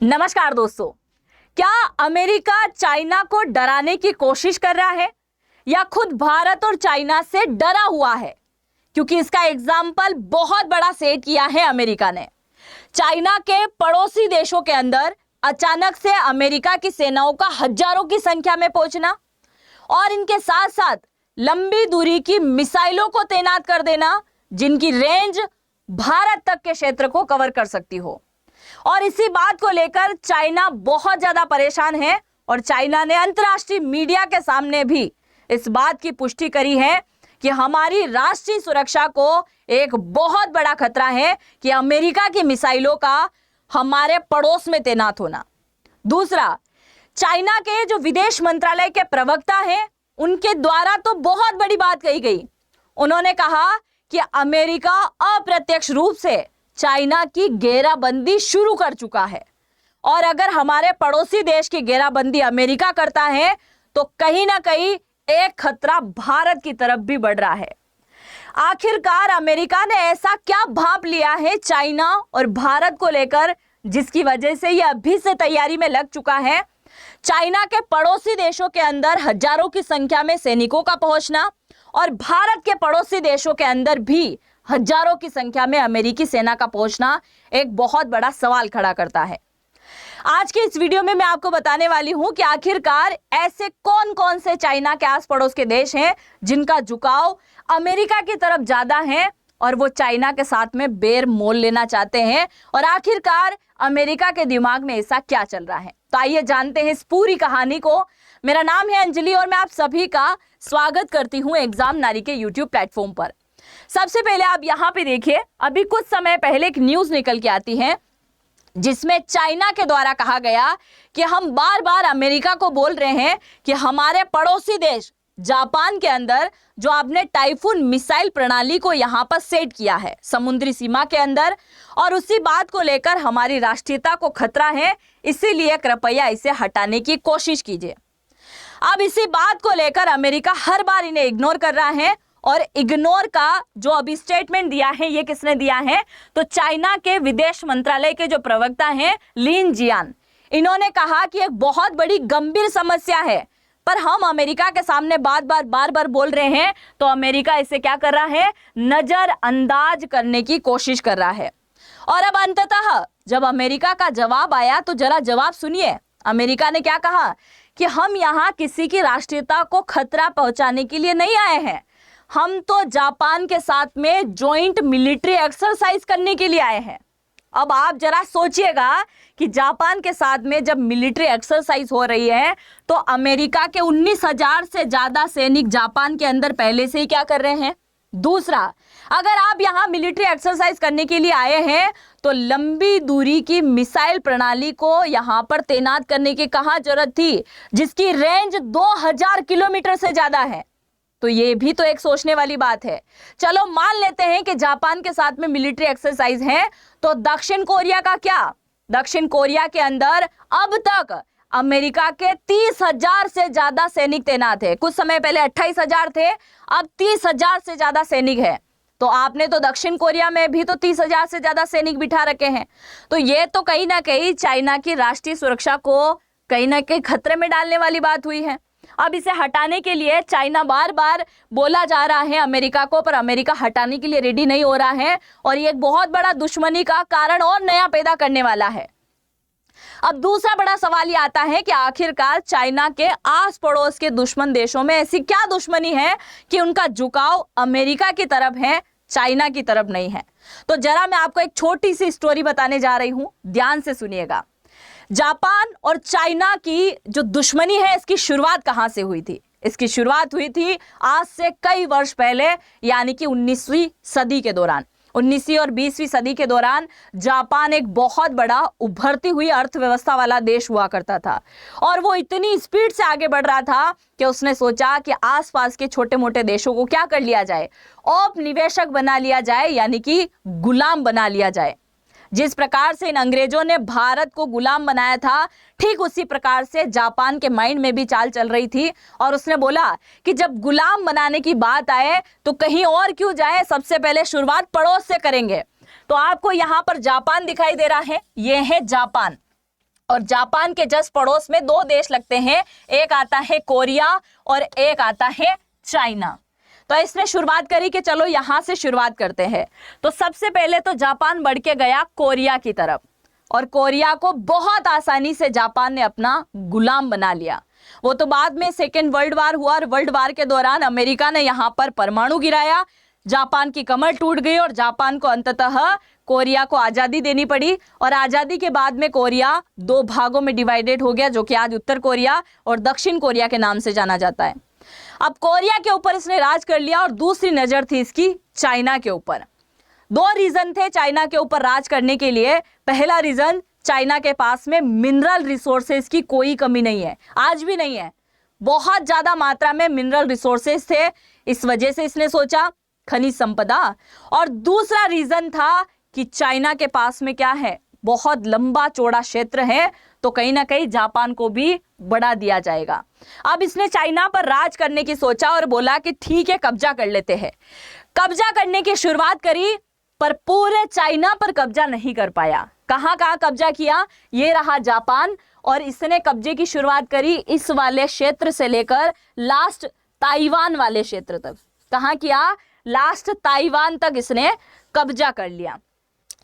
नमस्कार दोस्तों, क्या अमेरिका चाइना को डराने की कोशिश कर रहा है या खुद भारत और चाइना से डरा हुआ है? क्योंकि इसका एग्जाम्पल बहुत बड़ा सेट किया है अमेरिका ने। चाइना के पड़ोसी देशों के अंदर अचानक से अमेरिका की सेनाओं का हजारों की संख्या में पहुंचना और इनके साथ साथ लंबी दूरी की मिसाइलों को तैनात कर देना, जिनकी रेंज भारत तक के क्षेत्र को कवर कर सकती हो। और इसी बात को लेकर चाइना बहुत ज्यादा परेशान है और चाइना ने अंतर्राष्ट्रीय मीडिया के सामने भी इस बात की पुष्टि करी है कि हमारी राष्ट्रीय सुरक्षा को एक बहुत बड़ा खतरा है कि अमेरिका की मिसाइलों का हमारे पड़ोस में तैनात होना। दूसरा, चाइना के जो विदेश मंत्रालय के प्रवक्ता हैं, उनके द्वारा तो बहुत बड़ी बात कही गई। उन्होंने कहा कि अमेरिका अप्रत्यक्ष रूप से चाइना की घेराबंदी शुरू कर चुका है और अगर हमारे पड़ोसी देश की घेराबंदी अमेरिका करता है तो कहीं ना कहीं एक खतरा भारत की तरफ भी बढ़ रहा है। आखिरकार अमेरिका ने ऐसा क्या भांप लिया है चाइना और भारत को लेकर, जिसकी वजह से यह अभी से तैयारी में लग चुका है। चाइना के पड़ोसी देशों के अंदर हजारों की संख्या में सैनिकों का पहुंचना और भारत के पड़ोसी देशों के अंदर भी हजारों की संख्या में अमेरिकी सेना का पहुंचना एक बहुत बड़ा सवाल खड़ा करता है। आज के इस वीडियो में मैं आपको बताने वाली हूं कि आखिरकार ऐसे कौन कौन से चाइना के आस पड़ोस के देश हैं जिनका झुकाव अमेरिका की तरफ ज्यादा है और वो चाइना के साथ में बेर मोल लेना चाहते हैं, और आखिरकार अमेरिका के दिमाग में ऐसा क्या चल रहा है। तो आइए जानते हैं इस पूरी कहानी को। मेरा नाम है अंजलि और मैं आप सभी का स्वागत करती हूं एग्जाम नारी के यूट्यूब प्लेटफॉर्म पर। सबसे पहले आप यहाँ पे देखिए, अभी कुछ समय पहले एक न्यूज निकल के आती है जिसमें चाइना के द्वारा कहा गया कि हम बार बार अमेरिका को बोल रहे हैं कि हमारे पड़ोसी देश जापान के अंदर जो आपने टाइफून मिसाइल प्रणाली को यहाँ पर सेट किया है समुद्री सीमा के अंदर, और उसी बात को लेकर हमारी राष्ट्रीयता को खतरा है, इसीलिए कृपया इसे हटाने की कोशिश कीजिए। अब इसी बात को लेकर अमेरिका हर बार इन्हें इग्नोर कर रहा है और इग्नोर का जो अभी स्टेटमेंट दिया है, ये किसने दिया है? तो चाइना के विदेश मंत्रालय के जो प्रवक्ता हैं लिन जियान, इन्होंने कहा कि एक बहुत बड़ी गंभीर समस्या है पर हम अमेरिका के सामने बार बार बोल रहे हैं, तो अमेरिका इसे क्या कर रहा है? नजरअंदाज करने की कोशिश कर रहा है। और अब अंततः जब अमेरिका का जवाब आया तो जरा जवाब सुनिए। अमेरिका ने क्या कहा कि हम यहाँ किसी की राष्ट्रीयता को खतरा पहुंचाने के लिए नहीं आए हैं, हम तो जापान के साथ में जॉइंट मिलिट्री एक्सरसाइज करने के लिए आए हैं। अब आप जरा सोचिएगा कि जापान के साथ में जब मिलिट्री एक्सरसाइज हो रही है तो अमेरिका के 19,000 से ज्यादा सैनिक जापान के अंदर पहले से ही क्या कर रहे हैं। दूसरा, अगर आप यहाँ मिलिट्री एक्सरसाइज करने के लिए आए हैं तो लंबी दूरी की मिसाइल प्रणाली को यहाँ पर तैनात करने की कहाँ जरूरत थी, जिसकी रेंज 2000 किलोमीटर से ज्यादा है। तो ये भी तो एक सोचने वाली बात है। चलो मान लेते हैं कि जापान के साथ में मिलिट्री एक्सरसाइज है, तो दक्षिण कोरिया का क्या? दक्षिण कोरिया के अंदर अब तक अमेरिका के 30,000 से ज्यादा सैनिक तैनात है। कुछ समय पहले 28,000 थे, अब 30,000 से ज्यादा सैनिक है। तो आपने तो दक्षिण कोरिया में भी तो 30,000 से ज्यादा सैनिक बिठा रखे हैं। तो ये तो कहीं ना कहीं चाइना की राष्ट्रीय सुरक्षा को कहीं ना कहीं खतरे में डालने वाली बात हुई है। अब इसे हटाने के लिए चाइना बार बार बोला जा रहा है अमेरिका को, पर अमेरिका हटाने के लिए रेडी नहीं हो रहा है और ये एक बहुत बड़ा दुश्मनी का कारण और नया पैदा करने वाला है। अब दूसरा बड़ा सवाल ये आता है कि आखिरकार चाइना के आस पड़ोस के दुश्मन देशों में ऐसी क्या दुश्मनी है कि उनका झुकाव अमेरिका की तरफ है, चाइना की तरफ नहीं है। तो जरा मैं आपको एक छोटी सी स्टोरी बताने जा रही हूं, ध्यान से सुनिएगा। जापान और चाइना की जो दुश्मनी है, इसकी शुरुआत कहां से हुई थी? इसकी शुरुआत हुई थी आज से कई वर्ष पहले, यानी कि 19वीं सदी के दौरान। 19वीं और 20वीं सदी के दौरान जापान एक बहुत बड़ा उभरती हुई अर्थव्यवस्था वाला देश हुआ करता था और वो इतनी स्पीड से आगे बढ़ रहा था कि उसने सोचा कि आसपास के छोटे मोटे देशों को क्या कर लिया जाए? औपनिवेशक बना लिया जाए, यानी कि गुलाम बना लिया जाए। जिस प्रकार से इन अंग्रेजों ने भारत को गुलाम बनाया था, ठीक उसी प्रकार से जापान के माइंड में भी चाल चल रही थी और उसने बोला कि जब गुलाम बनाने की बात आए तो कहीं और क्यों जाए, सबसे पहले शुरुआत पड़ोस से करेंगे। तो आपको यहाँ पर जापान दिखाई दे रहा है, ये है जापान। और जापान के जस्ट पड़ोस में दो देश लगते हैं, एक आता है कोरिया और एक आता है चाइना। तो इसने शुरुआत करी कि चलो यहां से शुरुआत करते हैं। तो सबसे पहले तो जापान बढ़ के गया कोरिया की तरफ और कोरिया को बहुत आसानी से जापान ने अपना गुलाम बना लिया। वो तो बाद में सेकेंड वर्ल्ड वार हुआ और वर्ल्ड वार के दौरान अमेरिका ने यहां पर परमाणु गिराया, जापान की कमर टूट गई और जापान को अंततः कोरिया को आज़ादी देनी पड़ी। और आज़ादी के बाद में कोरिया दो भागों में डिवाइडेड हो गया, जो कि आज उत्तर कोरिया और दक्षिण कोरिया के नाम से जाना जाता है। अब कोरिया के ऊपर इसने राज कर लिया और दूसरी नज़र थी इसकी चाइना के ऊपर। दो रीज़न थे चाइना के ऊपर राज करने के लिए। पहला रीज़न, चाइना के पास में मिनरल रिसोर्सेज की कोई कमी नहीं है, आज भी नहीं है, बहुत ज़्यादा मात्रा में मिनरल रिसोर्सेज थे, इस वजह से इसने सोचा खनिज संपदा। और दूसरा रीज़न था कि चाइना के पास में क्या है, बहुत लंबा चौड़ा क्षेत्र है, तो कहीं ना कहीं जापान को भी बढ़ा दिया जाएगा। अब इसने चाइना पर राज करने की सोचा और बोला कि ठीक है कब्जा कर लेते हैं। कब्जा करने की शुरुआत करी, पर पूरे चाइना पर कब्जा नहीं कर पाया। कहां कहां कब्जा किया, ये रहा जापान, और इसने कब्जे की शुरुआत करी इस वाले क्षेत्र से लेकर लास्ट ताइवान वाले क्षेत्र तक। कहां किया, लास्ट ताइवान तक इसने कब्जा कर लिया।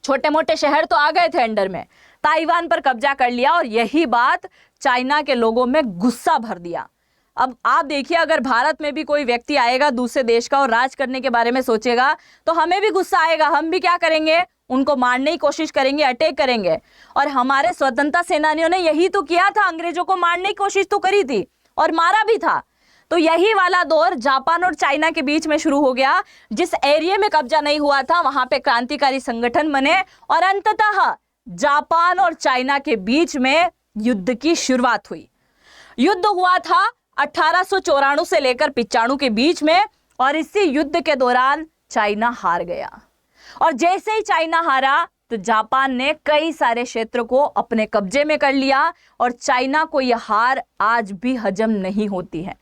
छोटे मोटे शहर तो आ गए थे अंडर में, ताइवान पर कब्जा कर लिया और यही बात चाइना के लोगों में गुस्सा भर दिया। अब आप देखिए, अगर भारत में भी कोई व्यक्ति आएगा दूसरे देश का और राज करने के बारे में सोचेगा तो हमें भी गुस्सा आएगा, हम भी क्या करेंगे, उनको मारने की कोशिश करेंगे, अटैक करेंगे। और हमारे स्वतंत्रता सेनानियों ने यही तो किया था, अंग्रेजों को मारने की कोशिश तो करी थी और मारा भी था। तो यही वाला दौर जापान और चाइना के बीच में शुरू हो गया। जिस एरिया में कब्जा नहीं हुआ था वहां पे क्रांतिकारी संगठन बने और अंततः जापान और चाइना के बीच में युद्ध की शुरुआत हुई। युद्ध हुआ था 1894 से लेकर 95 के बीच में, और इसी युद्ध के दौरान चाइना हार गया। और जैसे ही चाइना हारा तो जापान ने कई सारे क्षेत्र को अपने कब्जे में कर लिया, और चाइना को यह हार आज भी हजम नहीं होती है,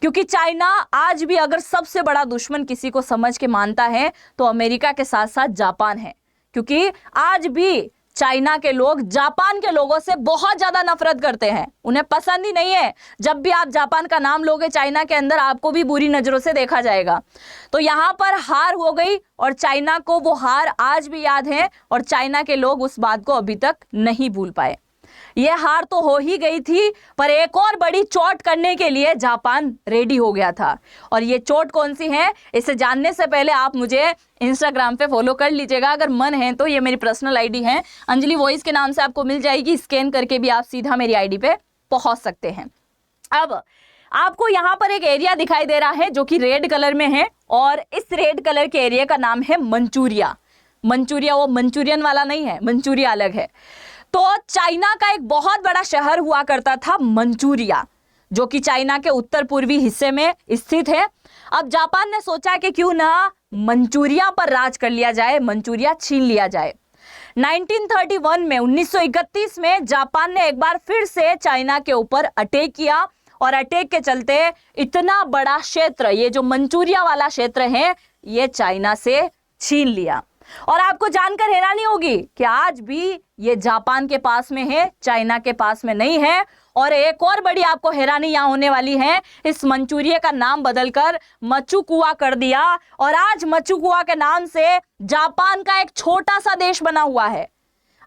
क्योंकि चाइना आज भी अगर सबसे बड़ा दुश्मन किसी को समझ के मानता है तो अमेरिका के साथ साथ जापान है। क्योंकि आज भी चाइना के लोग जापान के लोगों से बहुत ज्यादा नफरत करते हैं, उन्हें पसंद ही नहीं है। जब भी आप जापान का नाम लोगे चाइना के अंदर, आपको भी बुरी नजरों से देखा जाएगा। तो यहाँ पर हार हो गई और चाइना को वो हार आज भी याद है, और चाइना के लोग उस बात को अभी तक नहीं भूल पाए। ये हार तो हो ही गई थी, पर एक और बड़ी चोट करने के लिए जापान रेडी हो गया था। और ये चोट कौन सी है, इसे जानने से पहले आप मुझे इंस्टाग्राम पे फॉलो कर लीजिएगा अगर मन है तो। ये मेरी पर्सनल आईडी है, अंजलि वॉइस के नाम से आपको मिल जाएगी, स्कैन करके भी आप सीधा मेरी आईडी पे पहुंच सकते हैं। अब आपको यहाँ पर एक एरिया दिखाई दे रहा है जो कि रेड कलर में है, और इस रेड कलर के एरिया का नाम है मंचूरिया। मंचूरिया वो मंचूरियन वाला नहीं है, मंचूरिया अलग है। तो चाइना का एक बहुत बड़ा शहर हुआ करता था मंचूरिया, जो कि चाइना के उत्तर पूर्वी हिस्से में स्थित है। अब जापान ने सोचा कि क्यों ना मंचूरिया पर राज कर लिया जाए, मंचूरिया छीन लिया जाए। 1931 में जापान ने एक बार फिर से चाइना के ऊपर अटैक किया, और अटैक के चलते इतना बड़ा क्षेत्र, ये जो मंचूरिया वाला क्षेत्र है, ये चाइना से छीन लिया। और आपको जानकर हैरानी होगी कि आज भी ये जापान के पास में है, चाइना के पास में नहीं है। और एक और बड़ी आपको हैरानी यहां होने वाली है, इस मंचूरिया का नाम बदलकर मचुकुआ कर दिया, और आज मचुकुआ के नाम से जापान का एक छोटा सा देश बना हुआ है।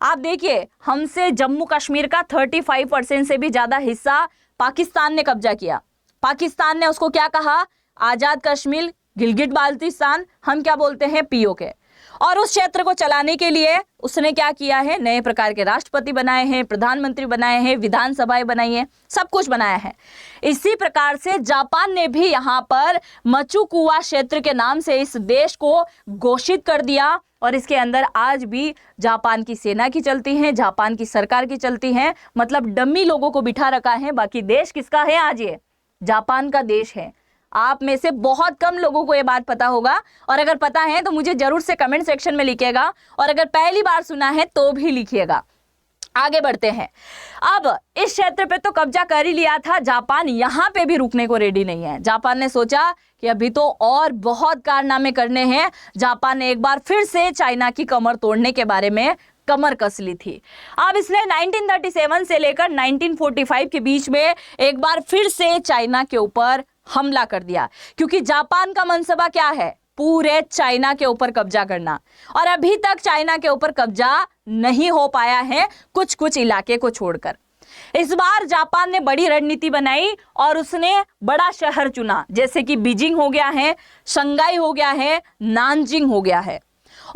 आप देखिए, हमसे जम्मू कश्मीर का 35% से भी ज्यादा हिस्सा पाकिस्तान ने कब्जा किया। पाकिस्तान ने उसको क्या कहा, आजाद कश्मीर, गिलगिट बाल्टिस्तान, हम क्या बोलते हैं, पीओके। और उस क्षेत्र को चलाने के लिए उसने क्या किया है, नए प्रकार के राष्ट्रपति बनाए हैं, प्रधानमंत्री बनाए हैं, विधानसभाएं बनाई हैं, सब कुछ बनाया है। इसी प्रकार से जापान ने भी यहाँ पर मचुकुआ क्षेत्र के नाम से इस देश को घोषित कर दिया, और इसके अंदर आज भी जापान की सेना की चलती है, जापान की सरकार की चलती है। मतलब डमी लोगों को बिठा रखा है, बाकी देश किसका है, आज ये जापान का देश है। आप में से बहुत कम लोगों को ये बात पता होगा, और अगर पता है तो मुझे जरूर से कमेंट सेक्शन में लिखिएगा, और अगर पहली बार सुना है तो भी लिखिएगा। आगे बढ़ते हैं। अब इस क्षेत्र पे तो कब्जा कर ही लिया था जापान, यहाँ पे भी रुकने को रेडी नहीं है। जापान ने सोचा कि अभी तो और बहुत कारनामे करने हैं। जापान ने एक बार फिर से चाइना की कमर तोड़ने के बारे में कमर कस ली थी। अब इसने 1937 से लेकर 1945 के बीच में एक बार फिर से चाइना के ऊपर हमला कर दिया, क्योंकि जापान का मनसबा क्या है, पूरे चाइना के ऊपर कब्जा करना। और अभी तक चाइना के ऊपर कब्जा नहीं हो पाया है, कुछ कुछ इलाके को छोड़कर। इस बार जापान ने बड़ी रणनीति बनाई और उसने बड़ा शहर चुना, जैसे कि बीजिंग हो गया है, शंघाई हो गया है, नानजिंग हो गया है।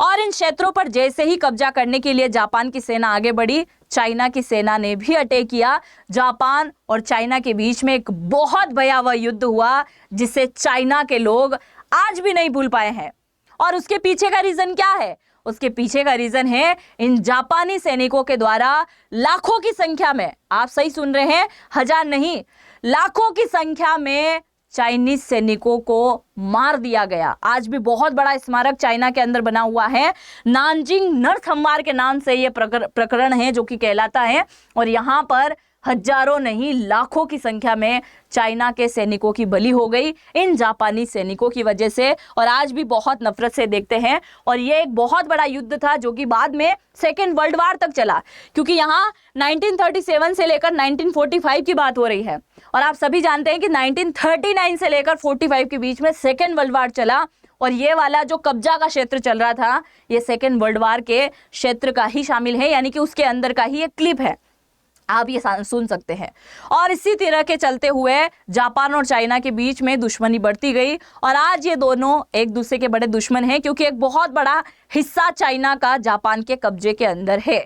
और इन क्षेत्रों पर जैसे ही कब्जा करने के लिए जापान की सेना आगे बढ़ी, चाइना की सेना ने भी अटैक किया। जापान और चाइना के बीच में एक बहुत भयावह युद्ध हुआ, जिसे चाइना के लोग आज भी नहीं भूल पाए हैं। और उसके पीछे का रीजन क्या है? उसके पीछे का रीजन है इन जापानी सैनिकों के द्वारा लाखों की संख्या में, आप सही सुन रहे हैं, हजार नहीं, लाखों की संख्या में चाइनीज सैनिकों को मार दिया गया। आज भी बहुत बड़ा स्मारक चाइना के अंदर बना हुआ है, नानजिंग नरसंहार के नाम से यह प्रकरण है जो कि कहलाता है। और यहाँ पर हजारों नहीं लाखों की संख्या में चाइना के सैनिकों की बलि हो गई इन जापानी सैनिकों की वजह से, और आज भी बहुत नफरत से देखते हैं। और ये एक बहुत बड़ा युद्ध था जो कि बाद में सेकेंड वर्ल्ड वार तक चला, क्योंकि यहाँ 1937 से लेकर 1945 की बात हो रही है। और आप सभी जानते हैं कि 1939 से लेकर 45 के बीच में सेकेंड वर्ल्ड वार चला। और ये वाला जो कब्जा का क्षेत्र चल रहा था, ये सेकेंड वर्ल्ड वार के क्षेत्र का ही शामिल है, यानी कि उसके अंदर का ही एक क्लिप है, आप ये सुन सकते हैं। और इसी तरह के चलते हुए जापान और चाइना के बीच में दुश्मनी बढ़ती गई, और आज ये दोनों एक दूसरे के बड़े दुश्मन हैं, क्योंकि एक बहुत बड़ा हिस्सा चाइना का जापान के कब्जे के अंदर है।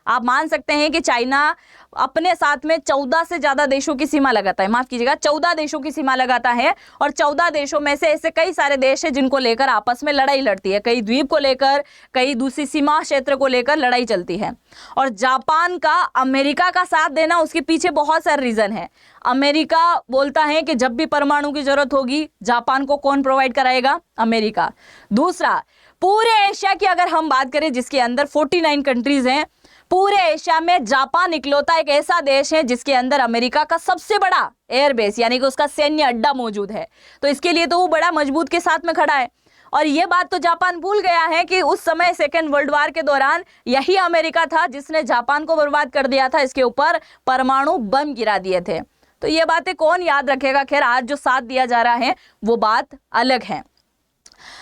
आप मान सकते हैं कि चाइना अपने साथ में 14 से ज्यादा देशों की सीमा लगाता है, माफ कीजिएगा 14 देशों की सीमा लगाता है। और 14 देशों में से ऐसे कई सारे देश हैं जिनको लेकर आपस में लड़ाई लड़ती है, कई द्वीप को लेकर, कई दूसरी सीमा क्षेत्र को लेकर लड़ाई चलती है। और जापान का अमेरिका का साथ देना, उसके पीछे बहुत सारे रीजन है। अमेरिका बोलता है कि जब भी परमाणु की जरूरत होगी, जापान को कौन प्रोवाइड कराएगा? अमेरिका। दूसरा, पूरे एशिया की अगर हम बात करें जिसके अंदर 49 कंट्रीज हैं, पूरे एशिया में जापान इकलौता एक ऐसा देश है जिसके अंदर अमेरिका का सबसे बड़ा एयरबेस, यानी कि उसका सैन्य अड्डा मौजूद है। तो इसके लिए तो वो बड़ा मजबूत के साथ में खड़ा है। और ये बात तो जापान भूल गया है कि उस समय सेकेंड वर्ल्ड वार के दौरान यही अमेरिका था जिसने जापान को बर्बाद कर दिया था, इसके ऊपर परमाणु बम गिरा दिए थे। तो ये बातें कौन याद रखेगा? खैर, आज जो साथ दिया जा रहा है वो बात अलग है।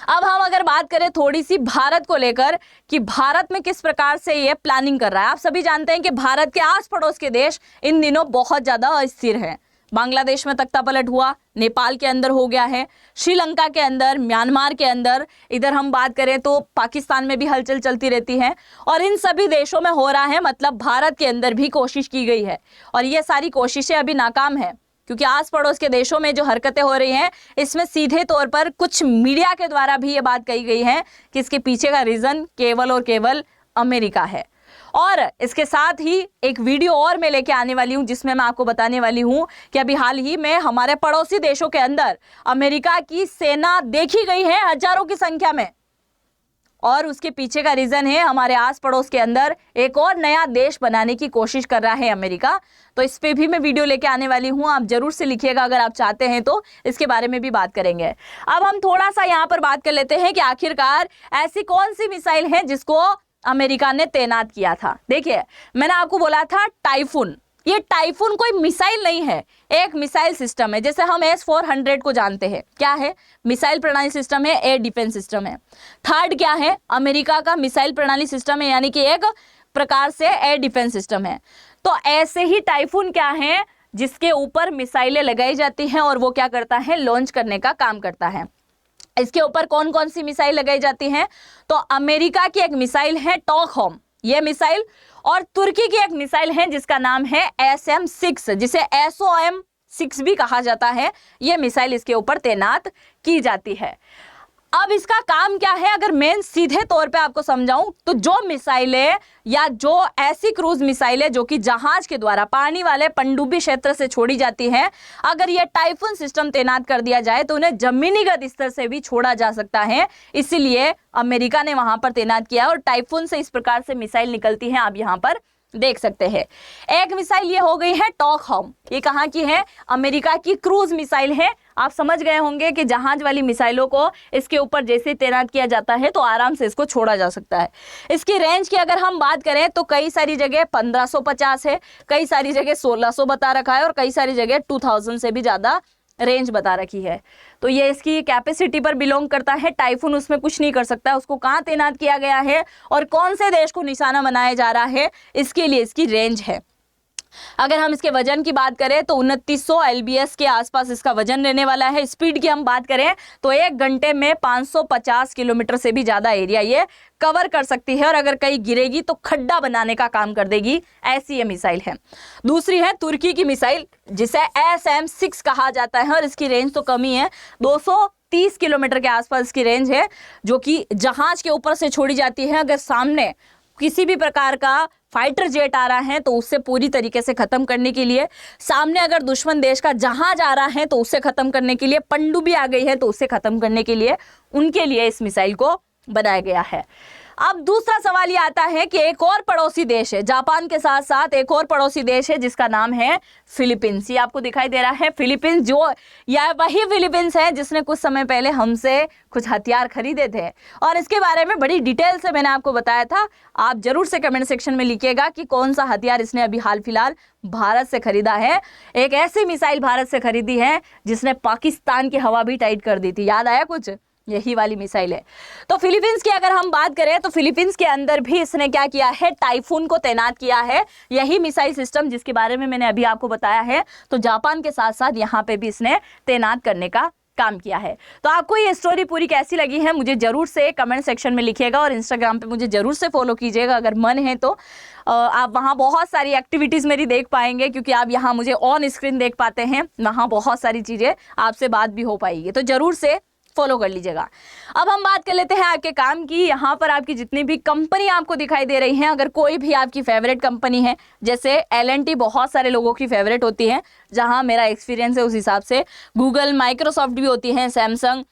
अब हम अगर बात करें थोड़ी सी भारत को लेकर कि भारत में किस प्रकार से ये प्लानिंग कर रहा है। आप सभी जानते हैं कि भारत के आस पड़ोस के देश इन दिनों बहुत ज्यादा अस्थिर हैं। बांग्लादेश में तख्तापलट हुआ, नेपाल के अंदर हो गया है, श्रीलंका के अंदर, म्यांमार के अंदर, इधर हम बात करें तो पाकिस्तान में भी हलचल चलती रहती है। और इन सभी देशों में हो रहा है, मतलब भारत के अंदर भी कोशिश की गई है और ये सारी कोशिशें अभी नाकाम है, क्योंकि आस पड़ोस के देशों में जो हरकतें हो रही हैं इसमें सीधे तौर पर कुछ मीडिया के द्वारा भी ये बात कही गई है कि इसके पीछे का रीजन केवल और केवल अमेरिका है। और इसके साथ ही एक वीडियो और मैं लेके आने वाली हूं जिसमें मैं आपको बताने वाली हूं कि अभी हाल ही में हमारे पड़ोसी देशों के अंदर अमेरिका की सेना देखी गई है हजारों की संख्या में, और उसके पीछे का रीजन है हमारे आस पड़ोस के अंदर एक और नया देश बनाने की कोशिश कर रहा है अमेरिका। तो इस पे भी मैं वीडियो लेके आने वाली हूं, आप जरूर से लिखिएगा अगर आप चाहते हैं तो इसके बारे में भी बात करेंगे। अब हम थोड़ा सा यहाँ पर बात कर लेते हैं कि आखिरकार ऐसी कौन सी मिसाइल है जिसको अमेरिका ने तैनात किया था। देखिए, मैंने आपको बोला था टाइफून, ये टाइफून कोई मिसाइल नहीं है, एक मिसाइल सिस्टम है। जैसे हम S-400 को जानते हैं, क्या है? मिसाइल प्रणाली सिस्टम है, एयर डिफेंस सिस्टम है। थर्ड क्या है? अमेरिका का मिसाइल प्रणाली सिस्टम है, यानी कि एक प्रकार से एयर डिफेंस सिस्टम है। तो ऐसे ही टाइफून क्या है? जिसके ऊपर मिसाइलें लगाई जाती हैं और वो क्या करता है? लॉन्च करने का काम करता है। इसके ऊपर कौन कौन सी मिसाइल लगाई जाती हैं? तो अमेरिका की एक मिसाइल है टॉकहोम, ये मिसाइल, और तुर्की की एक मिसाइल है जिसका नाम है SM-6, जिसे SOM-6 भी कहा जाता है। यह मिसाइल इसके ऊपर तैनात की जाती है। अब इसका काम क्या है? अगर मैं सीधे तौर पे आपको समझाऊं तो जो मिसाइलें या जो ऐसी क्रूज मिसाइलें जो कि जहाज के द्वारा पानी वाले पनडुब्बी क्षेत्र से छोड़ी जाती हैं, अगर ये टाइफून सिस्टम तैनात कर दिया जाए तो उन्हें जमीनीगत स्तर से भी छोड़ा जा सकता है। इसीलिए अमेरिका ने वहां पर तैनात किया और टाइफून से इस प्रकार से मिसाइल निकलती हैं, आप यहां पर देख सकते हैं। एक मिसाइल ये हो गई है टॉकहोम, ये कहाँ की है? अमेरिका की क्रूज मिसाइल है। आप समझ गए होंगे कि जहाज वाली मिसाइलों को इसके ऊपर जैसे तैनात किया जाता है तो आराम से इसको छोड़ा जा सकता है। इसकी रेंज की अगर हम बात करें तो कई सारी जगह 1550 है, कई सारी जगह 1600 बता रखा है और कई सारी जगह 2000 से भी ज़्यादा रेंज बता रखी है। तो ये इसकी कैपेसिटी पर बिलोंग करता है। टाइफून उसमें कुछ नहीं कर सकता। उसको कहाँ तैनात किया गया है और कौन से देश को निशाना बनाया जा रहा है, इसके लिए इसकी रेंज है। अगर हम इसके वजन की बात करें तो 2900 LBS के आसपास इसका वजन रहने वाला है। स्पीड की हम बात करें तो 1 घंटे में 550 किलोमीटर से भी ज़्यादा एरिया ये कवर कर सकती है और अगर कहीं गिरेगी तो खड्डा बनाने का काम कर देगी, ऐसी ये मिसाइल है। दूसरी है तुर्की की मिसाइल जिसे SM-6 कहा जाता है और इसकी रेंज तो कम ही है, 230 किलोमीटर के आसपास इसकी रेंज है, जो कि जहाज के ऊपर से छोड़ी जाती है। अगर सामने किसी भी प्रकार का फाइटर जेट आ रहा है तो उससे पूरी तरीके से खत्म करने के लिए, सामने अगर दुश्मन देश का जहाज आ रहा है तो उससे खत्म करने के लिए, पनडुब्बी आ गई है तो उससे खत्म करने के लिए, उनके लिए इस मिसाइल को बनाया गया है। अब दूसरा सवाल ये आता है कि एक और पड़ोसी देश है, जापान के साथ साथ एक और पड़ोसी देश है जिसका नाम है फिलीपींस। ये आपको दिखाई दे रहा है फिलीपींस, जो यह वही फिलीपींस है जिसने कुछ समय पहले हमसे कुछ हथियार खरीदे थे और इसके बारे में बड़ी डिटेल से मैंने आपको बताया था। आप जरूर से कमेंट सेक्शन में लिखिएगा कि कौन सा हथियार इसने अभी हाल फिलहाल भारत से खरीदा है। एक ऐसी मिसाइल भारत से खरीदी है जिसने पाकिस्तान की हवा भी टाइट कर दी थी, याद आया कुछ? यही वाली मिसाइल है। तो फिलीपींस की अगर हम बात करें तो फिलीपींस के अंदर भी इसने क्या किया है? टाइफून को तैनात किया है, यही मिसाइल सिस्टम जिसके बारे में मैंने अभी आपको बताया है। तो जापान के साथ साथ यहाँ पे भी इसने तैनात करने का काम किया है। तो आपको ये स्टोरी पूरी कैसी लगी है मुझे जरूर से कमेंट सेक्शन में लिखिएगा और इंस्टाग्राम पे मुझे जरूर से फॉलो कीजिएगा अगर मन है तो। आप वहाँ बहुत सारी एक्टिविटीज़ मेरी देख पाएंगे, क्योंकि आप यहाँ मुझे ऑन स्क्रीन देख पाते हैं, वहाँ बहुत सारी चीज़ें आपसे बात भी हो पाएगी, तो जरूर से फॉलो कर लीजिएगा। अब हम बात कर लेते हैं आपके काम की। यहाँ पर आपकी जितनी भी कंपनी आपको दिखाई दे रही हैं, अगर कोई भी आपकी फेवरेट कंपनी है, जैसे L&T बहुत सारे लोगों की फेवरेट होती है, जहाँ मेरा एक्सपीरियंस है उस हिसाब से गूगल, माइक्रोसॉफ्ट भी होती है, सैमसंग,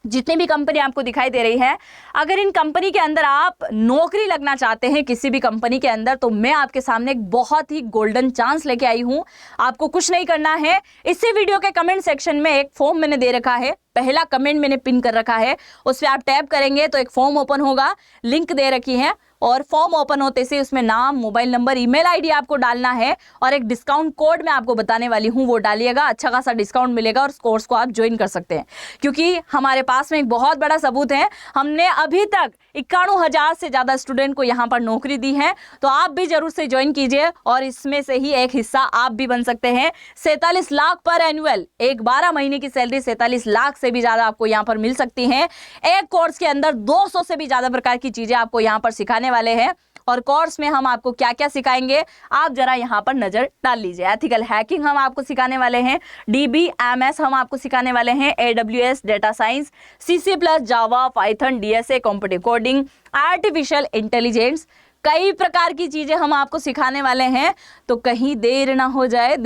जितनी भी कंपनी आपको दिखाई दे रही है, अगर इन कंपनी के अंदर आप नौकरी लगना चाहते हैं किसी भी कंपनी के अंदर, तो मैं आपके सामने एक बहुत ही गोल्डन चांस लेके आई हूं। आपको कुछ नहीं करना है, इसी वीडियो के कमेंट सेक्शन में एक फॉर्म मैंने दे रखा है, पहला कमेंट मैंने पिन कर रखा है, उस पर आप टैप करेंगे तो एक फॉर्म ओपन होगा, लिंक दे रखी है और फॉर्म ओपन होते से उसमें नाम, मोबाइल नंबर, ईमेल आईडी आपको डालना है और एक डिस्काउंट कोड मैं आपको बताने वाली हूँ, वो डालिएगा। अच्छा खासा डिस्काउंट मिलेगा और उस कोर्स को आप ज्वाइन कर सकते हैं, क्योंकि हमारे पास में एक बहुत बड़ा सबूत है, हमने अभी तक 91,000 से ज़्यादा स्टूडेंट को यहाँ पर नौकरी दी है। तो आप भी जरूर से ज्वाइन कीजिए और इसमें से ही एक हिस्सा आप भी बन सकते हैं। 47 लाख पर एनुअल, एक 12 महीने की सैलरी 47 लाख से भी ज़्यादा आपको यहाँ पर मिल सकती है। एक कोर्स के अंदर 200 से भी ज़्यादा प्रकार की चीज़ें आपको यहाँ पर सिखाने वाले हैं और कोर्स में हम आपको क्या क्या सिखाएंगे आप जरा यहाँ पर नजर डाल लीजिए। एथिकल हैकिंग हम आपको सिखाने वाले हैं, DBMS हम आपको सिखाने वाले हैं, AWS, data science, CC++, Java, Python, DSA, competitive coding, artificial intelligence, कई प्रकार की चीज़ें हम आपको सिखाने वाले हैं। तो कहीं देर ना हो जाए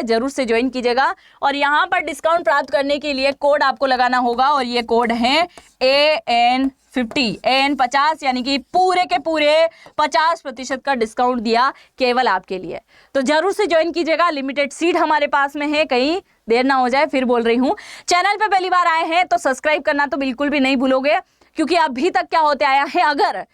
जरूर से ज्वाइन कीजिएगा। और यहाँ पर डिस्काउंट प्राप्त करने के लिए कोड आपको लगाना होगा और ये कोड है AN50 यानी कि पूरे के पूरे 50% का डिस्काउंट दिया केवल आपके लिए। तो जरूर से ज्वाइन कीजिएगा, लिमिटेड सीट हमारे पास में है, कहीं देर ना हो जाए। फिर बोल रही हूँ, चैनल पे पहली बार आए हैं तो सब्सक्राइब करना तो बिल्कुल भी नहीं भूलोगे, क्योंकि अभी तक क्या होते आया है, अगर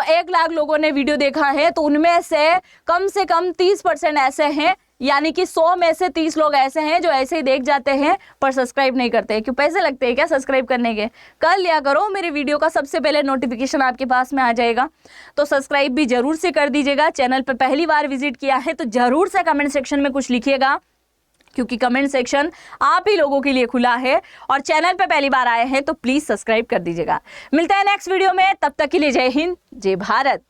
1 लाख लोगों ने वीडियो देखा है तो उनमें से कम 30% ऐसे हैं, यानी कि 100 में से 30 लोग ऐसे हैं जो ऐसे ही देख जाते हैं पर सब्सक्राइब नहीं करते। क्यों? पैसे लगते हैं क्या सब्सक्राइब करने के? कर लिया करो, मेरे वीडियो का सबसे पहले नोटिफिकेशन आपके पास में आ जाएगा। तो सब्सक्राइब भी जरूर से कर दीजिएगा। चैनल पर पहली बार विजिट किया है तो जरूर से कमेंट सेक्शन में कुछ लिखिएगा, क्योंकि कमेंट सेक्शन आप ही लोगों के लिए खुला है। और चैनल पे पहली बार आए हैं तो प्लीज़ सब्सक्राइब कर दीजिएगा। मिलते हैं नेक्स्ट वीडियो में, तब तक के लिए जय हिंद, जय भारत।